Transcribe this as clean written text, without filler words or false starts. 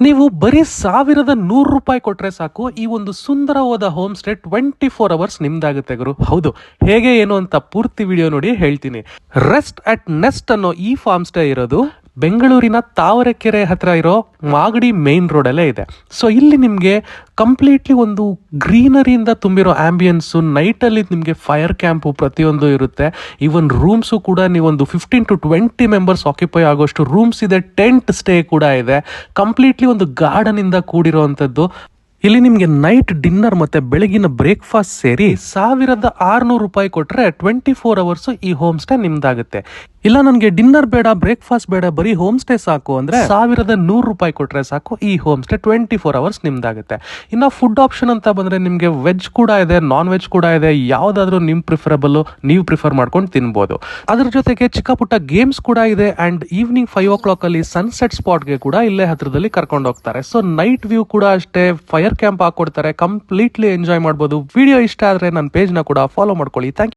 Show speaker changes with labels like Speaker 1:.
Speaker 1: ನೀವು ಬರೀ ₹1,100 ಕೊಟ್ರೆ ಸಾಕು, ಈ ಒಂದು ಸುಂದರವಾದ ಹೋಮ್ ಸ್ಟೇ 24 ಅವರ್ಸ್ ನಿಮ್ದಾಗುತ್ತೆ ಗುರು. ಹೌದು, ಹೇಗೆ ಏನು ಅಂತ ಪೂರ್ತಿ ವಿಡಿಯೋ ನೋಡಿ ಹೇಳ್ತೀನಿ. ರೆಸ್ಟ್ ಅಟ್ ನೆಸ್ಟ್ ಅನ್ನೋ ಈ ಫಾರ್ಮ್ ಸ್ಟೇ ಇರೋದು ಬೆಂಗಳೂರಿನ ತಾವರೆಕೆರೆ ಹತ್ರ ಇರೋ ಮಾಗಡಿ ಮೇನ್ ರೋಡ್ ಅಲ್ಲೇ ಇದೆ. ಸೊ ಇಲ್ಲಿ ನಿಮ್ಗೆ ಕಂಪ್ಲೀಟ್ಲಿ ಒಂದು ಗ್ರೀನರಿಯಿಂದ ತುಂಬಿರೋ ಆಂಬಿಯನ್ಸು, ನೈಟ್ ಅಲ್ಲಿ ನಿಮ್ಗೆ ಫೈರ್ ಕ್ಯಾಂಪು ಪ್ರತಿಯೊಂದು ಇರುತ್ತೆ. ಈವನ್ ರೂಮ್ಸು ಕೂಡ ನೀವೊಂದು 15 to 20 ಮೆಂಬರ್ಸ್ ಆಕ್ಯುಪೈ ಆಗೋಷ್ಟು ರೂಮ್ಸ್ ಇದೆ. ಟೆಂಟ್ ಸ್ಟೇ ಕೂಡ ಇದೆ. ಕಂಪ್ಲೀಟ್ಲಿ ಒಂದು ಗಾರ್ಡನ್ ಇಂದ ಕೂಡಿರುವಂತದ್ದು. ಇಲ್ಲಿ ನಿಮ್ಗೆ ನೈಟ್ ಡಿನ್ನರ್ ಮತ್ತೆ ಬೆಳಗಿನ ಬ್ರೇಕ್ಫಾಸ್ಟ್ ಸೇರಿ ₹1,600 ಕೊಟ್ರೆ 24 ಅವರ್ಸ್ ಈ ಹೋಮ್ ಸ್ಟೇ ನಿಮ್ದಾಗುತ್ತೆ. ಇಲ್ಲ ನನಗೆ ಡಿನ್ನರ್ ಬೇಡ, ಬ್ರೇಕ್ಫಾಸ್ಟ್ ಬೇಡ, ಬರೀ ಹೋಮ್ ಸ್ಟೇ ಸಾಕು ಅಂದ್ರೆ ₹1,100 ಕೊಟ್ರೆ ಸಾಕು, ಈ ಹೋಮ್ ಸ್ಟೇ 24 ಅವರ್ಸ್ ನಿಮ್ದಾಗುತ್ತೆ. ಇನ್ನು ಫುಡ್ ಆಪ್ಷನ್ ಅಂತ ಬಂದ್ರೆ ನಿಮ್ಗೆ ವೆಜ್ ಕೂಡ ಇದೆ, ನಾನ್ ವೆಜ್ ಕೂಡ ಇದೆ. ಯಾವ್ದಾದ್ರು ನಿಮ್ ಪ್ರಿಫರಬಲ್, ನೀವು ಪ್ರಿಫರ್ ಮಾಡ್ಕೊಂಡು ತಿನ್ಬೋದು. ಅದ್ರ ಜೊತೆಗೆ ಚಿಕ್ಕ ಪುಟ್ಟ ಗೇಮ್ಸ್ ಕೂಡ ಇದೆ. ಅಂಡ್ ಈವ್ನಿಂಗ್ 5 o'clock ಅಲ್ಲಿ ಸನ್ಸೆಟ್ ಸ್ಪಾಟ್ಗೆ ಕೂಡ ಇಲ್ಲೇ ಹತ್ರದಲ್ಲಿ ಕರ್ಕೊಂಡು ಹೋಗ್ತಾರೆ. ಸೊ ನೈಟ್ ವ್ಯೂ ಕೂಡ ಅಷ್ಟೇ, ಫೈರ್ ಕ್ಯಾಂಪ್ ಹಾಕೊಡ್ತಾರೆ. ಕಂಪ್ಲೀಟ್ಲಿ ಎಂಜಾಯ್ ಮಾಡ್ಬೋದು. ವಿಡಿಯೋ ಇಷ್ಟ ಆದ್ರೆ ನನ್ನ ಪೇಜ್ ನ ಕೂಡ ಫಾಲೋ ಮಾಡ್ಕೊಳ್ಳಿ. Thank you.